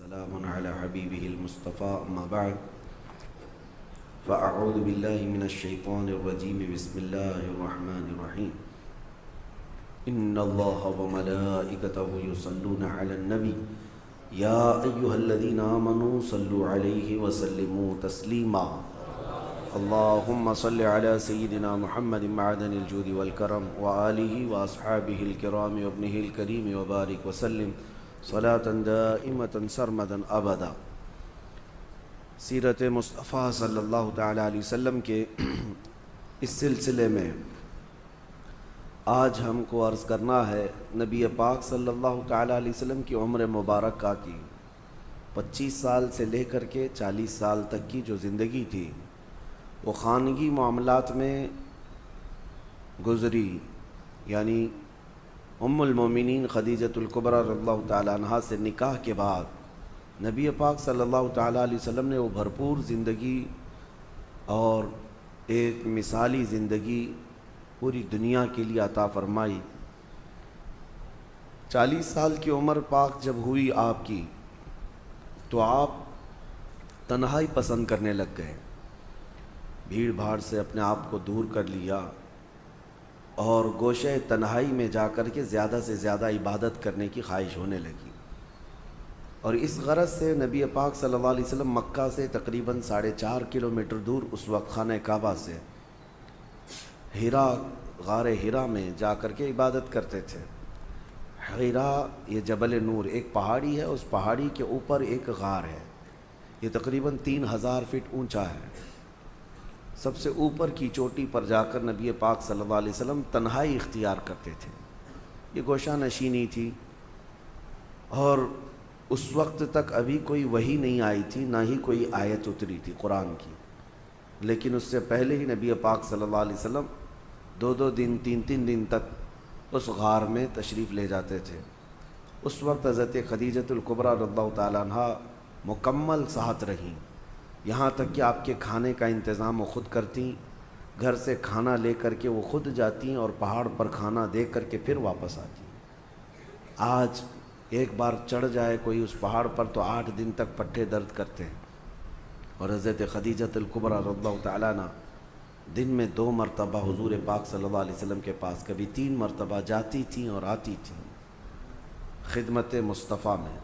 سلام على حبيبه المصطفى أما بعد فأعوذ بالله من الشيطان الرجيم بسم الله الرحمن الرحيم إن الله وملائكته يصلون على النبي يا أيها الذين آمنوا صلوا عليه وسلموا تسليما اللهم صل على سيدنا محمد معدن الجود والكرم وآله وأصحابه الكرام وابنه الكريم وبارك وسلم صلاة دائمة سرمدا ابدا۔ سیرت مصطفیٰ صلی اللہ تعالیٰ علیہ وسلم کے اس سلسلے میں آج ہم کو عرض کرنا ہے نبی پاک صلی اللہ تعالیٰ علیہ وسلم کی عمر مبارکہ کی 25 سال سے لے کر کے 40 سال تک کی جو زندگی تھی وہ خانگی معاملات میں گزری، یعنی ام المومنین خدیجۃ الکبریٰ رضی اللہ تعالیٰ عنہا سے نکاح کے بعد نبی پاک صلی اللہ تعالیٰ علیہ وسلم نے وہ بھرپور زندگی اور ایک مثالی زندگی پوری دنیا کے لیے عطا فرمائی۔ 40 سال کی عمر پاک جب ہوئی آپ کی تو آپ تنہائی پسند کرنے لگ گئے، بھیڑ بھاڑ سے اپنے آپ کو دور کر لیا اور گوشہ تنہائی میں جا کر کے زیادہ سے زیادہ عبادت کرنے کی خواہش ہونے لگی، اور اس غرض سے نبی پاک صلی اللہ علیہ وسلم مکہ سے تقریباً 4.5 کلومیٹر دور اس وقت خانہ کعبہ سے غار ہیرا میں جا کر کے عبادت کرتے تھے۔ ہیرا یہ جبل نور ایک پہاڑی ہے، اس پہاڑی کے اوپر ایک غار ہے، یہ تقریباً 3000 فٹ اونچا ہے۔ سب سے اوپر کی چوٹی پر جا کر نبی پاک صلی اللہ علیہ وسلم تنہائی اختیار کرتے تھے۔ یہ گوشہ نشینی تھی اور اس وقت تک ابھی کوئی وحی نہیں آئی تھی، نہ ہی کوئی آیت اتری تھی قرآن کی، لیکن اس سے پہلے ہی نبی پاک صلی اللہ علیہ وسلم 2 دن 3 دن تک اس غار میں تشریف لے جاتے تھے۔ اس وقت حضرت خدیجۃ الکبریٰ رضی اللہ تعالیٰ عنہا مکمل ساتھ رہیں، یہاں تک کہ آپ کے کھانے کا انتظام وہ خود کرتیں، گھر سے کھانا لے کر کے وہ خود جاتیں اور پہاڑ پر کھانا دے کر کے پھر واپس آتیں۔ آج ایک بار چڑھ جائے کوئی اس پہاڑ پر تو 8 دن تک پٹھے درد کرتے ہیں، اور حضرت خدیجۃ الکبریٰ رضی اللہ تعالیٰ عنہ دن میں 2 مرتبہ حضور پاک صلی اللہ علیہ وسلم کے پاس، کبھی 3 مرتبہ جاتی تھیں اور آتی تھیں خدمت مصطفیٰ میں۔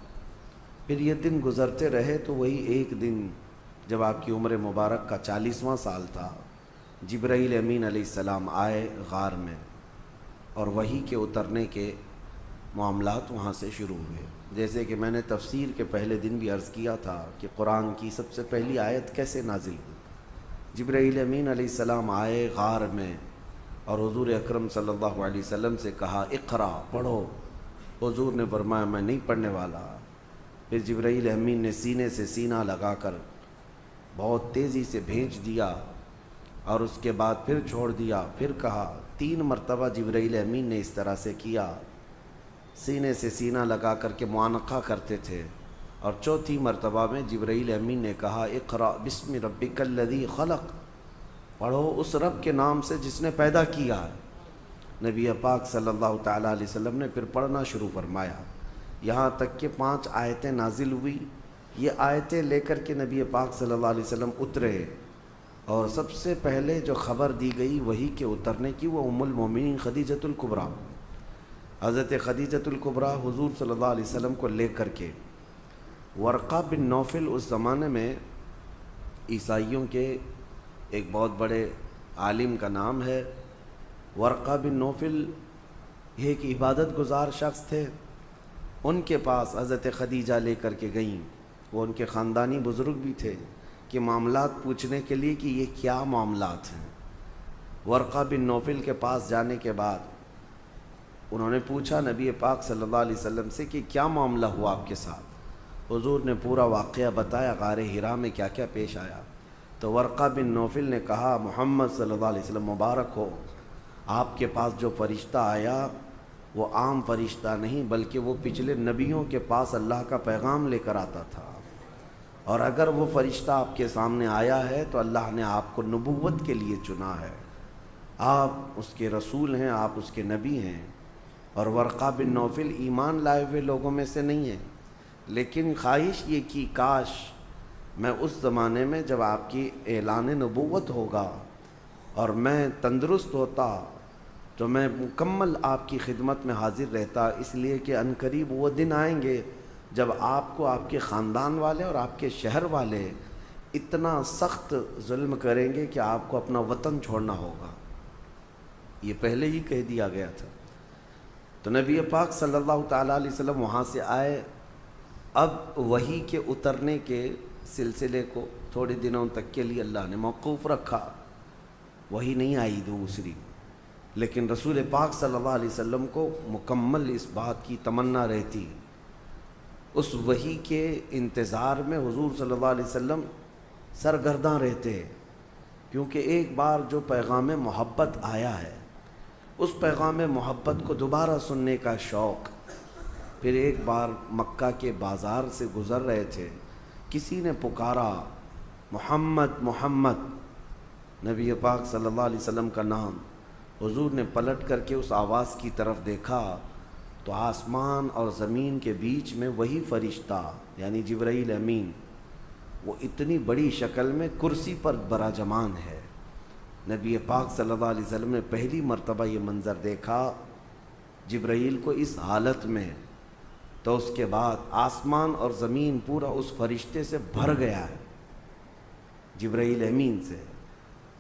پھر یہ دن گزرتے رہے تو وہی ایک دن جب آپ کی عمر مبارک کا 40واں سال تھا، جبرائیل امین علیہ السلام آئے غار میں، اور وحی کے اترنے کے معاملات وہاں سے شروع ہوئے۔ جیسے کہ میں نے تفسیر کے پہلے دن بھی عرض کیا تھا کہ قرآن کی سب سے پہلی آیت کیسے نازل ہوئی۔ جبرائیل امین علیہ السلام آئے غار میں اور حضور اکرم صلی اللہ علیہ وسلم سے کہا اقرا، پڑھو۔ حضور نے فرمایا میں نہیں پڑھنے والا۔ پھر جبرائیل امین نے سینے سے سینہ لگا کر بہت تیزی سے بھیج دیا، اور اس کے بعد پھر چھوڑ دیا، پھر کہا۔ 3 مرتبہ جبرائیل امین نے اس طرح سے کیا، سینے سے سینہ لگا کر کے معانقہ کرتے تھے، اور 4تھی مرتبہ میں جبرائیل امین نے کہا اقرأ بسم ربک الذی خلق، پڑھو اس رب کے نام سے جس نے پیدا کیا ہے۔ نبی پاک صلی اللہ تعالیٰ علیہ وسلم نے پھر پڑھنا شروع فرمایا، یہاں تک کہ 5 آیتیں نازل ہوئی۔ یہ آیتیں لے کر کے نبی پاک صلی اللہ علیہ وسلم اترے، اور سب سے پہلے جو خبر دی گئی وحی کے اترنے کی وہ ام المومنین خدیجۃ الکبریٰ، حضرت خدیجۃ الکبریٰ حضور صلی اللہ علیہ وسلم کو لے کر کے ورقہ بن نوفل، اس زمانے میں عیسائیوں کے ایک بہت بڑے عالم کا نام ہے ورقہ بن نوفل، یہ ایک عبادت گزار شخص تھے، ان کے پاس حضرت خدیجہ لے کر کے گئیں۔ وہ ان کے خاندانی بزرگ بھی تھے کہ معاملات پوچھنے کے لیے کہ یہ کیا معاملات ہیں۔ ورقہ بن نوفل کے پاس جانے کے بعد انہوں نے پوچھا نبی پاک صلی اللہ علیہ وسلم سے کہ کیا معاملہ ہوا آپ کے ساتھ۔ حضور نے پورا واقعہ بتایا غار ہیرا میں کیا کیا پیش آیا۔ تو ورقہ بن نوفل نے کہا محمد صلی اللہ علیہ وسلم مبارک ہو، آپ کے پاس جو فرشتہ آیا وہ عام فرشتہ نہیں بلکہ وہ پچھلے نبیوں کے پاس اللہ کا پیغام لے کر آتا تھا، اور اگر وہ فرشتہ آپ کے سامنے آیا ہے تو اللہ نے آپ کو نبوت کے لیے چنا ہے، آپ اس کے رسول ہیں، آپ اس کے نبی ہیں۔ اور ورقہ بن نوفل ایمان لائے ہوئے لوگوں میں سے نہیں ہے، لیکن خواہش یہ کی کاش میں اس زمانے میں جب آپ کی اعلان نبوت ہوگا اور میں تندرست ہوتا تو میں مکمل آپ کی خدمت میں حاضر رہتا، اس لیے کہ عنقریب وہ دن آئیں گے جب آپ کو آپ کے خاندان والے اور آپ کے شہر والے اتنا سخت ظلم کریں گے کہ آپ کو اپنا وطن چھوڑنا ہوگا۔ یہ پہلے ہی کہہ دیا گیا تھا۔ تو نبی پاک صلی اللہ تعالیٰ علیہ وسلم وہاں سے آئے۔ اب وحی کے اترنے کے سلسلے کو تھوڑے دنوں تک کے لیے اللہ نے موقوف رکھا، وحی نہیں آئی دوسری، لیکن رسول پاک صلی اللہ علیہ وسلم کو مکمل اس بات کی تمنا رہتی، اس وحی کے انتظار میں حضور صلی اللہ علیہ وسلم سرگرداں رہتے، کیونکہ ایک بار جو پیغام محبت آیا ہے اس پیغام محبت کو دوبارہ سننے کا شوق۔ پھر ایک بار مکہ کے بازار سے گزر رہے تھے، کسی نے پکارا محمد محمد، نبی پاک صلی اللہ علیہ وسلم کا نام۔ حضور نے پلٹ کر کے اس آواز کی طرف دیکھا تو آسمان اور زمین کے بیچ میں وہی فرشتہ یعنی جبرائیل امین، وہ اتنی بڑی شکل میں کرسی پر براجمان ہے۔ نبی پاک صلی اللہ علیہ وسلم نے پہلی مرتبہ یہ منظر دیکھا جبرائیل کو اس حالت میں، تو اس کے بعد آسمان اور زمین پورا اس فرشتے سے بھر گیا ہے، جبرائیل امین سے۔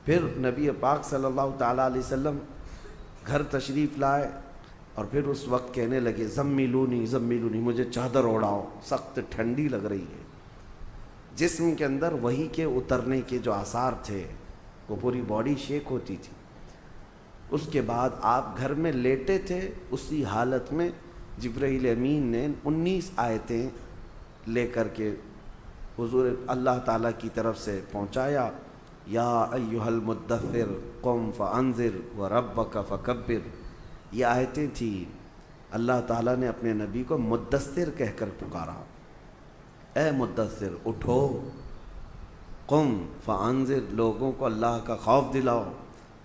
پھر نبی پاک صلی اللہ تعالیٰ علیہ وسلم گھر تشریف لائے اور پھر اس وقت کہنے لگے زمیلونی زمیلونی، مجھے چادر اوڑھاؤ، سخت ٹھنڈی لگ رہی ہے۔ جسم کے اندر وحی کے اترنے کے جو آثار تھے وہ پوری باڈی شیک ہوتی تھی۔ اس کے بعد آپ گھر میں لیٹے تھے، اسی حالت میں جبرائیل امین نے 19 آیتیں لے کر کے حضور اللہ تعالیٰ کی طرف سے پہنچایا۔ یا ایھا المدثر قم فانذر وربک فکبر، یہ آیتیں تھیں۔ اللہ تعالیٰ نے اپنے نبی کو مدثر کہہ کر پکارا، اے مدثر اٹھو، قم فانذر، لوگوں کو اللہ کا خوف دلاؤ،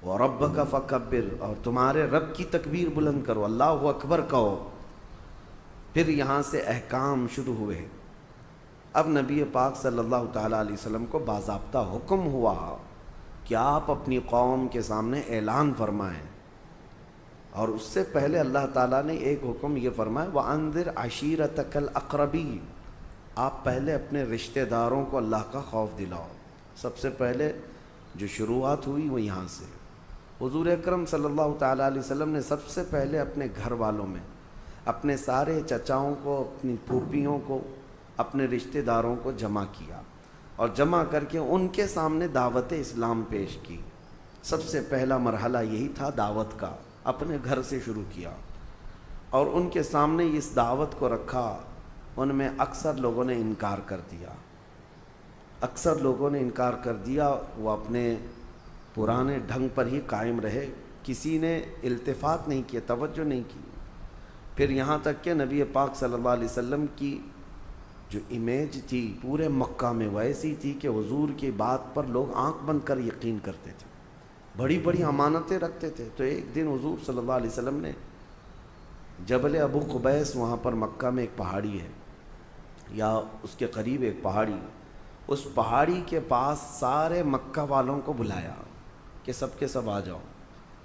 وربک فکبر، اور تمہارے رب کی تکبیر بلند کرو، اللہ اکبر کہو۔ پھر یہاں سے احکام شروع ہوئے۔ اب نبی پاک صلی اللہ تعالیٰ علیہ وسلم کو باضابطہ حکم ہوا کہ آپ اپنی قوم کے سامنے اعلان فرمائیں، اور اس سے پہلے اللہ تعالیٰ نے ایک حکم یہ فرمایا وَأَنذِرْ عَشِيرَتَكَ الْأَقْرَبِينَ، آپ پہلے اپنے رشتہ داروں کو اللہ کا خوف دلاؤ۔ سب سے پہلے جو شروعات ہوئی وہ یہاں سے۔ حضور اکرم صلی اللہ تعالیٰ علیہ وسلم نے سب سے پہلے اپنے گھر والوں میں اپنے سارے چچاؤں کو، اپنی پھوپھیوں کو، اپنے رشتہ داروں کو جمع کیا، اور جمع کر کے ان کے سامنے دعوت اسلام پیش کی۔ سب سے پہلا مرحلہ یہی تھا دعوت کا، اپنے گھر سے شروع کیا اور ان کے سامنے اس دعوت کو رکھا۔ ان میں اکثر لوگوں نے انکار کر دیا، اکثر لوگوں نے انکار کر دیا، وہ اپنے پرانے ڈھنگ پر ہی قائم رہے، کسی نے التفات نہیں کیا، توجہ نہیں کی۔ پھر یہاں تک کہ نبی پاک صلی اللہ علیہ وسلم کی جو امیج تھی پورے مکہ میں وہ ایسی تھی کہ حضور کی بات پر لوگ آنکھ بند کر یقین کرتے تھے، بڑی بڑی امانتیں رکھتے تھے۔ تو ایک دن حضور صلی اللہ علیہ وسلم نے جبل ابو قبیس، وہاں پر مکہ میں ایک پہاڑی ہے یا اس کے قریب ایک پہاڑی، اس پہاڑی کے پاس سارے مکہ والوں کو بلایا کہ سب کے سب آ جاؤ،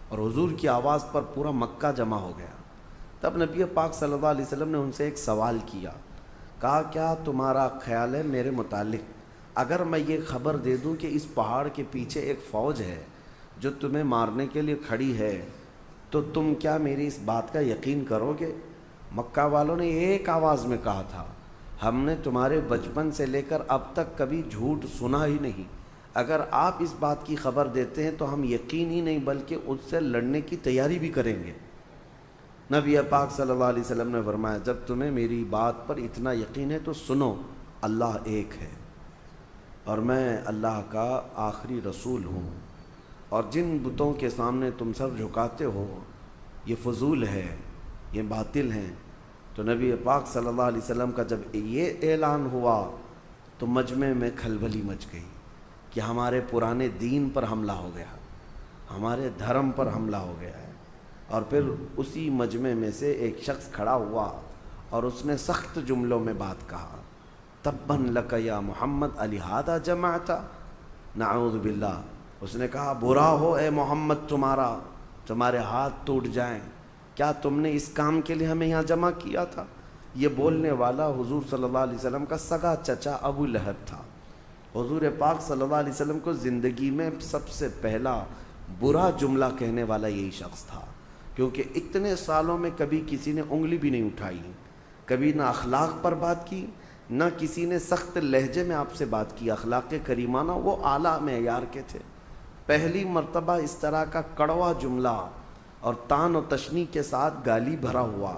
اور حضور کی آواز پر پورا مکہ جمع ہو گیا۔ تب نبی پاک صلی اللہ علیہ وسلم نے ان سے ایک سوال کیا، کہا کیا تمہارا خیال ہے میرے متعلق اگر میں یہ خبر دے دوں کہ اس پہاڑ کے پیچھے ایک فوج ہے جو تمہیں مارنے کے لیے کھڑی ہے، تو تم کیا میری اس بات کا یقین کرو گے؟ مکہ والوں نے ایک آواز میں کہا تھا، ہم نے تمہارے بچپن سے لے کر اب تک کبھی جھوٹ سنا ہی نہیں، اگر آپ اس بات کی خبر دیتے ہیں تو ہم یقین ہی نہیں بلکہ اس سے لڑنے کی تیاری بھی کریں گے۔ نبی پاک صلی اللہ علیہ وسلم نے فرمایا جب تمہیں میری بات پر اتنا یقین ہے تو سنو، اللہ ایک ہے اور میں اللہ کا آخری رسول ہوں، اور جن بتوں کے سامنے تم سر جھکاتے ہو یہ فضول ہے، یہ باطل ہیں۔ تو نبی پاک صلی اللہ علیہ وسلم کا جب یہ اعلان ہوا تو مجمع میں کھلبلی مچ گئی کہ ہمارے پرانے دین پر حملہ ہو گیا، ہمارے دھرم پر حملہ ہو گیا ہے۔ اور پھر اسی مجمع میں سے ایک شخص کھڑا ہوا اور اس نے سخت جملوں میں بات کہا، تبن لک یا محمد الہذا جمعتا، نعوذ باللہ، اس نے کہا برا ہو اے محمد تمہارے ہاتھ ٹوٹ جائیں، کیا تم نے اس کام کے لیے ہمیں یہاں جمع کیا تھا؟ یہ بولنے والا حضور صلی اللہ علیہ وسلم کا سگا چچا ابو لہب تھا۔ حضور پاک صلی اللہ علیہ وسلم کو زندگی میں سب سے پہلا برا جملہ کہنے والا یہی شخص تھا، کیونکہ اتنے سالوں میں کبھی کسی نے انگلی بھی نہیں اٹھائی، کبھی نہ اخلاق پر بات کی، نہ کسی نے سخت لہجے میں آپ سے بات کی۔ اخلاق کریمانہ وہ اعلیٰ معیار کے تھے۔ پہلی مرتبہ اس طرح کا کڑوا جملہ اور طعن و تشنیع کے ساتھ گالی بھرا ہوا،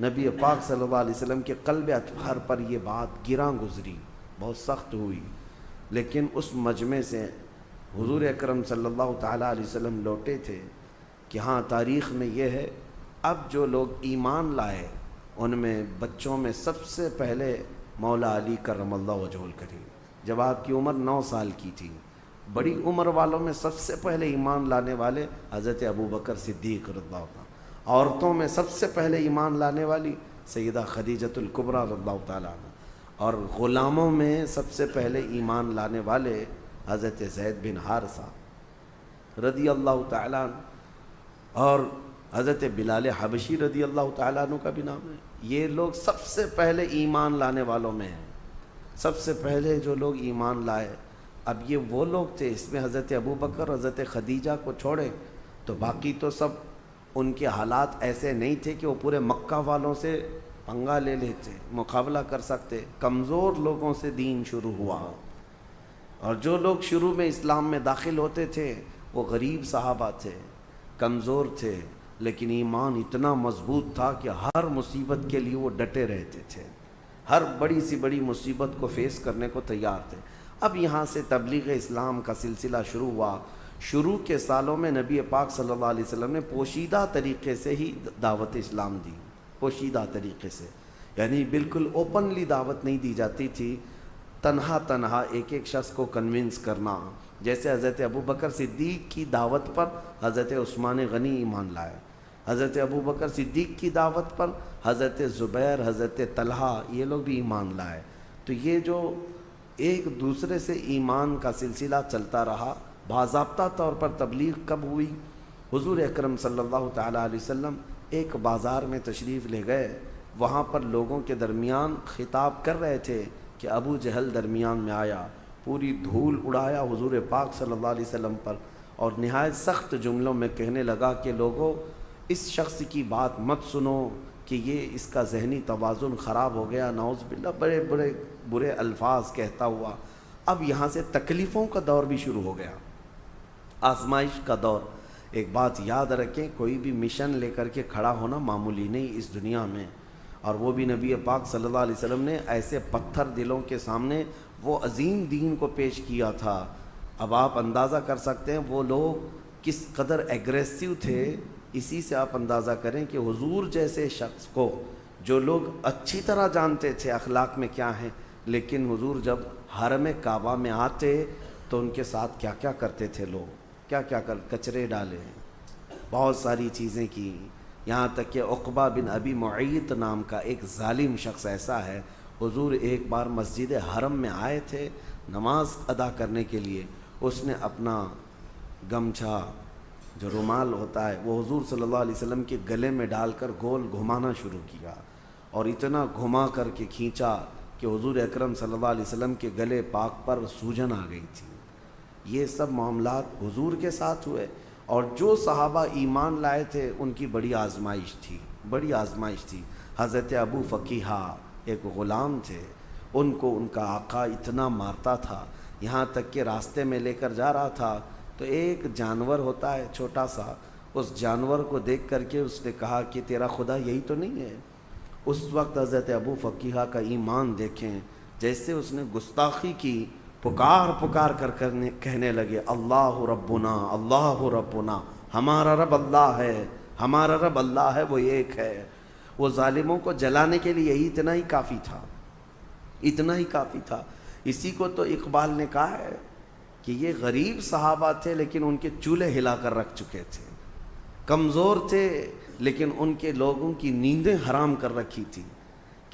نبی پاک صلی اللہ علیہ وسلم کے قلب اطہر پر یہ بات گراں گزری، بہت سخت ہوئی۔ لیکن اس مجمع سے حضور اکرم صلی اللہ تعالیٰ علیہ وسلم لوٹے تھے کہ ہاں تاریخ میں یہ ہے، اب جو لوگ ایمان لائے ان میں بچوں میں سب سے پہلے مولا علی کرم اللہ وجہہ الکریم، جب آپ کی عمر 9 سال کی تھی۔ بڑی عمر والوں میں سب سے پہلے ایمان لانے والے حضرت ابوبکر صدیق رضی اللہ عنہ، عورتوں میں سب سے پہلے ایمان لانے والی سیدہ خدیجۃ الکبریٰ رضی اللہ تعالیٰ عنہ، اور غلاموں میں سب سے پہلے ایمان لانے والے حضرت زید بن حارثہ رضی اللہ تعالیٰ عنہ، اور حضرت بلال حبشی رضی اللہ تعالیٰ عنہ کا بھی نام ہے۔ یہ لوگ سب سے پہلے ایمان لانے والوں میں ہیں، سب سے پہلے جو لوگ ایمان لائے۔ اب یہ وہ لوگ تھے، اس میں حضرت ابوبکر حضرت خدیجہ کو چھوڑے تو باقی تو سب ان کے حالات ایسے نہیں تھے کہ وہ پورے مکہ والوں سے پنگا لے لیتے، مقابلہ کر سکتے۔ کمزور لوگوں سے دین شروع ہوا، اور جو لوگ شروع میں اسلام میں داخل ہوتے تھے وہ غریب صحابہ تھے، کمزور تھے، لیکن ایمان اتنا مضبوط تھا کہ ہر مصیبت کے لیے وہ ڈٹے رہتے تھے، ہر بڑی سی بڑی مصیبت کو فیس کرنے کو تیار تھے۔ اب یہاں سے تبلیغ اسلام کا سلسلہ شروع ہوا۔ شروع کے سالوں میں نبی پاک صلی اللہ علیہ وسلم نے پوشیدہ طریقے سے ہی دعوت اسلام دی، پوشیدہ طریقے سے، یعنی بالکل اوپنلی دعوت نہیں دی جاتی تھی، تنہا ایک ایک شخص کو کنونس کرنا۔ جیسے حضرت ابوبکر صدیق کی دعوت پر حضرت عثمان غنی ایمان لائے، حضرت ابوبکر صدیق کی دعوت پر حضرت زبیر، حضرت طلحہ، یہ لوگ بھی ایمان لائے۔ تو یہ جو ایک دوسرے سے ایمان کا سلسلہ چلتا رہا۔ باضابطہ طور پر تبلیغ کب ہوئی؟ حضور اکرم صلی اللہ تعالیٰ علیہ وسلم ایک بازار میں تشریف لے گئے، وہاں پر لوگوں کے درمیان خطاب کر رہے تھے کہ ابو جہل درمیان میں آیا، پوری دھول اڑایا حضور پاک صلی اللہ علیہ وسلم پر، اور نہایت سخت جملوں میں کہنے لگا کہ لوگوں اس شخص کی بات مت سنو کہ یہ اس کا ذہنی توازن خراب ہو گیا، نعوذ باللہ، بڑے بڑے برے الفاظ کہتا ہوا۔ اب یہاں سے تکلیفوں کا دور بھی شروع ہو گیا، آزمائش کا دور۔ ایک بات یاد رکھیں، کوئی بھی مشن لے کر کے کھڑا ہونا معمولی نہیں اس دنیا میں، اور وہ بھی نبی پاک صلی اللہ علیہ وسلم نے ایسے پتھر دلوں کے سامنے وہ عظیم دین کو پیش کیا تھا۔ اب آپ اندازہ کر سکتے ہیں وہ لوگ کس قدر ایگریسو تھے، اسی سے آپ اندازہ کریں کہ حضور جیسے شخص کو جو لوگ اچھی طرح جانتے تھے اخلاق میں کیا ہیں، لیکن حضور جب حرم کعبہ میں آتے تو ان کے ساتھ کیا کیا کرتے تھے لوگ، کیا کیا کچرے ڈالے، بہت ساری چیزیں کی، یہاں تک کہ عقبہ بن ابی معیط نام کا ایک ظالم شخص ایسا ہے، حضور ایک بار مسجد حرم میں آئے تھے نماز ادا کرنے کے لیے، اس نے اپنا گمچھا جو رومال ہوتا ہے وہ حضور صلی اللہ علیہ وسلم کے گلے میں ڈال کر گول گھمانا شروع کیا، اور اتنا گھما کر کے کھینچا کہ حضور اکرم صلی اللہ علیہ وسلم کے گلے پاک پر سوجن آ گئی تھی۔ یہ سب معاملات حضور کے ساتھ ہوئے، اور جو صحابہ ایمان لائے تھے ان کی بڑی آزمائش تھی، بڑی آزمائش تھی۔ حضرت ابو فقیہہ ایک غلام تھے، ان کو ان کا آقا اتنا مارتا تھا، یہاں تک کہ راستے میں لے کر جا رہا تھا تو ایک جانور ہوتا ہے چھوٹا سا، اس جانور کو دیکھ کر کے اس نے کہا کہ تیرا خدا یہی تو نہیں ہے۔ اس وقت حضرت ابو فقیہہ کا ایمان دیکھیں، جیسے اس نے گستاخی کی، پکار کر کہنے لگے اللہ ربنا اللہ ربنا، ہمارا رب اللہ ہے، ہمارا رب اللہ ہے، وہ ایک ہے۔ وہ ظالموں کو جلانے کے لیے یہی اتنا ہی کافی تھا، اتنا ہی کافی تھا۔ اسی کو تو اقبال نے کہا ہے کہ یہ غریب صحابہ تھے لیکن ان کے چولہے ہلا کر رکھ چکے تھے، کمزور تھے لیکن ان کے لوگوں کی نیندیں حرام کر رکھی تھی،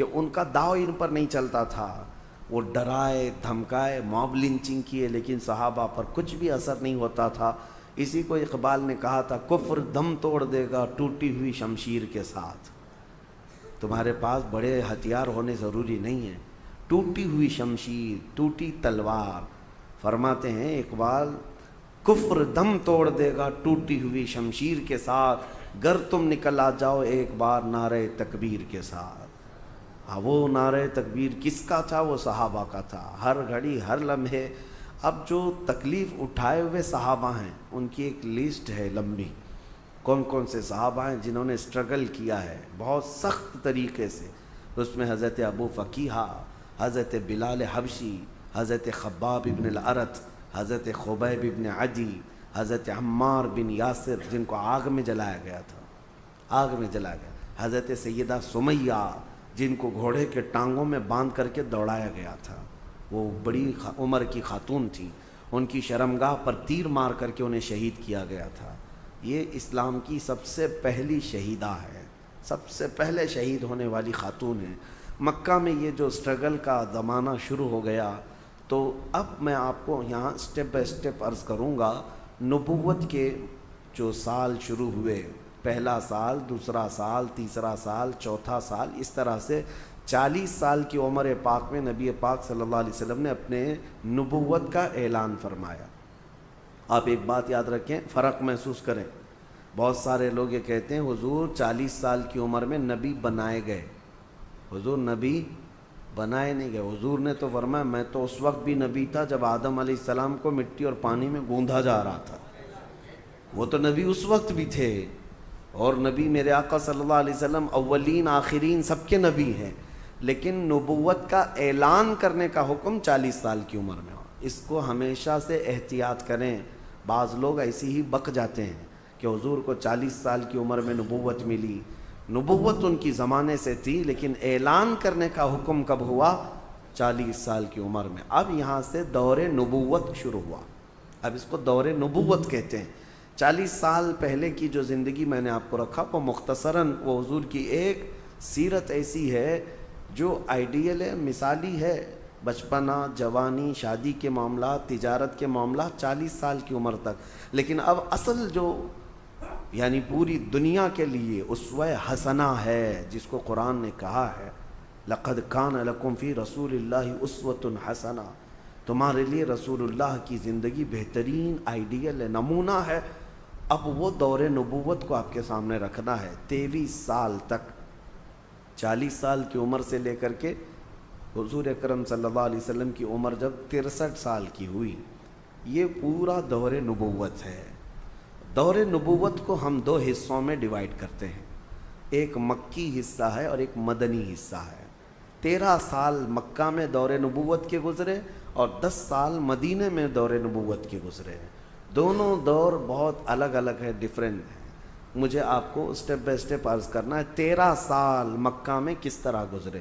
کہ ان کا داو ان پر نہیں چلتا تھا، وہ ڈرائے دھمکائے موب لنچنگ کیے لیکن صحابہ پر کچھ بھی اثر نہیں ہوتا تھا۔ اسی کو اقبال نے کہا تھا کفر دم توڑ دے گا ٹوٹی ہوئی شمشیر کے ساتھ۔ تمہارے پاس بڑے ہتھیار ہونے ضروری نہیں ہیں، ٹوٹی ہوئی شمشیر، ٹوٹی تلوار۔ فرماتے ہیں اقبال کفر دم توڑ دے گا ٹوٹی ہوئی شمشیر کے ساتھ، گر تم نکل آ جاؤ ایک بار نعرہ تکبیر کے ساتھ۔ وہ نعرہ تکبیر کس کا تھا؟ وہ صحابہ کا تھا۔ ہر گھڑی ہر لمحے اب جو تکلیف اٹھائے ہوئے صحابہ ہیں ان کی ایک لسٹ ہے لمبی، کون کون سے صحابہ ہیں جنہوں نے اسٹرگل کیا ہے بہت سخت طریقے سے۔ اس میں حضرت ابو فقیہہ، حضرت بلال حبشی، حضرت خباب ابن الارت، حضرت خبیب ابن عدی، حضرت عمار بن یاسر جن کو آگ میں جلایا گیا تھا، آگ میں جلایا گیا، حضرت سیدہ سمیہ جن کو گھوڑے کے ٹانگوں میں باندھ کر کے دوڑایا گیا تھا، وہ بڑی عمر کی خاتون تھی، ان کی شرمگاہ پر تیر مار کر کے انہیں شہید کیا گیا تھا۔ یہ اسلام کی سب سے پہلی شہیدہ ہے، سب سے پہلے شہید ہونے والی خاتون ہے۔ مکہ میں یہ جو اسٹرگل کا زمانہ شروع ہو گیا، تو اب میں آپ کو یہاں سٹیپ بائی سٹیپ عرض کروں گا۔ نبوت کے جو سال شروع ہوئے، پہلا سال، دوسرا سال، تیسرا سال، چوتھا سال، اس طرح سے 40 سال کی عمر پاک میں نبی پاک صلی اللہ علیہ وسلم نے اپنے نبوت کا اعلان فرمایا۔ آپ ایک بات یاد رکھیں، فرق محسوس کریں۔ بہت سارے لوگ یہ کہتے ہیں حضور 40 سال کی عمر میں نبی بنائے گئے۔ حضور نبی بنائے نہیں گئے، حضور نے تو فرمایا میں تو اس وقت بھی نبی تھا جب آدم علیہ السلام کو مٹی اور پانی میں گوندھا جا رہا تھا، وہ تو نبی اس وقت بھی تھے۔ اور نبی میرے آقا صلی اللہ علیہ وسلم اولین آخرین سب کے نبی ہیں، لیکن نبوت کا اعلان کرنے کا حکم 40 سال کی عمر میں ہو۔ اس کو ہمیشہ سے احتیاط کریں۔ بعض لوگ ایسے ہی بک جاتے ہیں کہ حضور کو 40 سال کی عمر میں نبوت ملی، نبوت ان کی زمانے سے تھی لیکن اعلان کرنے کا حکم کب ہوا؟ 40 سال کی عمر میں۔ اب یہاں سے دور نبوت شروع ہوا، اب اس کو دور نبوت کہتے ہیں۔ 40 سال پہلے کی جو زندگی میں نے آپ کو رکھا وہ مختصراً وہ حضور کی ایک سیرت ایسی ہے جو آئیڈیل ہے، مثالی ہے۔ بچپنا، جوانی، شادی کے معاملات، تجارت کے معاملات 40 سال کی عمر تک۔ لیکن اب اصل جو یعنی پوری دنیا کے لیے اسوہ حسنہ ہے، جس کو قرآن نے کہا ہے لَقَدْ كَانَ لَكُمْ فِي رَسُولِ اللَّهِ أُسْوَةٌ حَسَنَةٌ، تمہارے لیے رسول اللہ کی زندگی بہترین آئیڈیل ہے، نمونہ ہے۔ اب وہ دور نبوت کو آپ کے سامنے رکھنا ہے۔ 23 سال تک، 40 سال کی عمر سے لے کر کے حضور اکرم صلی اللہ علیہ وسلم کی عمر جب 63 سال کی ہوئی، یہ پورا دور نبوت ہے۔ دور نبوت کو ہم 2 حصوں میں ڈیوائیڈ کرتے ہیں، ایک مکی حصہ ہے اور ایک مدنی حصہ ہے۔ 13 سال مکہ میں دور نبوت کے گزرے اور 10 سال مدینے میں دور نبوت کے گزرے۔ دونوں دور بہت الگ الگ ہے، ڈیفرنٹ ہیں۔ مجھے آپ کو اسٹیپ بائی اسٹیپ عرض کرنا ہے 13 سال مکہ میں کس طرح گزرے،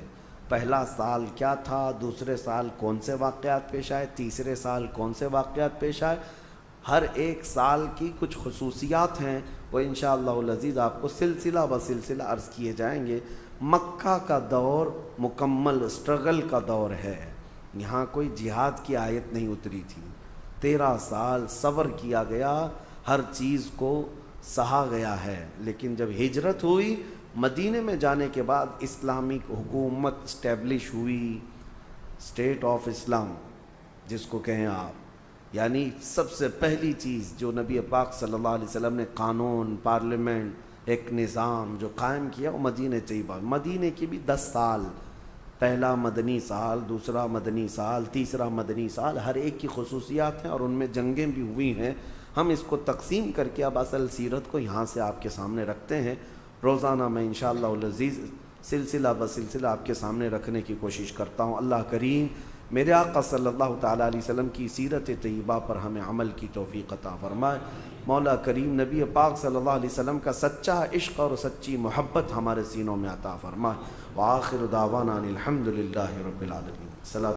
پہلا سال کیا تھا، دوسرے سال کون سے واقعات پیش آئے، تیسرے سال کون سے واقعات پیش آئے۔ ہر ایک سال کی کچھ خصوصیات ہیں، وہ انشاءاللہ العزیز آپ کو سلسلہ بسلسلہ عرض کیے جائیں گے۔ مکہ کا دور مکمل اسٹرگل کا دور ہے، یہاں کوئی جہاد کی آیت نہیں اتری تھی۔ 13 سال صبر کیا گیا، ہر چیز کو سہا گیا ہے۔ لیکن جب ہجرت ہوئی، مدینے میں جانے کے بعد اسلامک حکومت اسٹیبلش ہوئی، اسٹیٹ آف اسلام جس کو کہیں آپ، یعنی سب سے پہلی چیز جو نبی پاک صلی اللہ علیہ وسلم نے قانون، پارلیمنٹ، ایک نظام جو قائم کیا وہ مدینہ طیبہ۔ مدینہ کی بھی 10 سال، پہلا مدنی سال، دوسرا مدنی سال، تیسرا مدنی سال، ہر ایک کی خصوصیات ہیں اور ان میں جنگیں بھی ہوئی ہیں۔ ہم اس کو تقسیم کر کے اب اصل سیرت کو یہاں سے آپ کے سامنے رکھتے ہیں۔ روزانہ میں انشاءاللہ العزیز سلسلہ بسلسلہ آپ کے سامنے رکھنے کی کوشش کرتا ہوں۔ اللہ کریم میرے آقا صلی اللہ تعالیٰ علیہ وسلم کی سیرت طیبہ پر ہمیں عمل کی توفیق عطا فرمائے۔ مولا کریم نبی پاک صلی اللہ علیہ وسلم کا سچا عشق اور سچی محبت ہمارے سینوں میں عطا فرمائے۔ وآخر دعوانا الحمد للہ رب العالمین۔